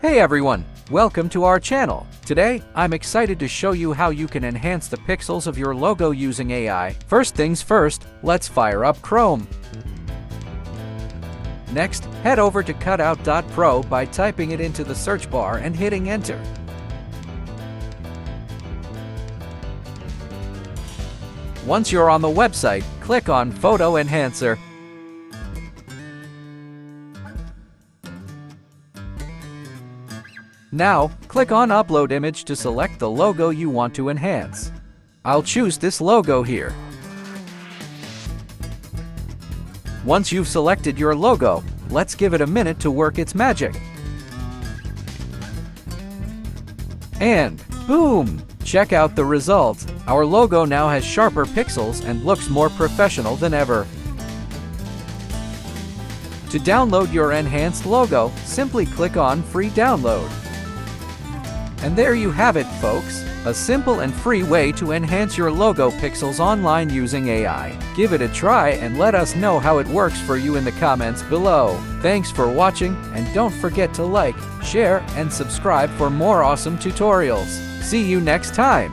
Hey everyone, welcome to our channel. Today, I'm excited to show you how you can enhance the pixels of your logo using AI. First things first, let's fire up Chrome. Next, head over to cutout.pro by typing it into the search bar and hitting enter. Once you're on the website, click on Photo Enhancer. Now, click on Upload Image to select the logo you want to enhance. I'll choose this logo here. Once you've selected your logo, let's give it a minute to work its magic. And boom! Check out the results. Our logo now has sharper pixels and looks more professional than ever. To download your enhanced logo, simply click on Free Download. And there you have it, folks, a simple and free way to enhance your logo pixels online using AI. Give it a try and let us know how it works for you in the comments below. Thanks for watching, and don't forget to like, share, and subscribe for more awesome tutorials. See you next time!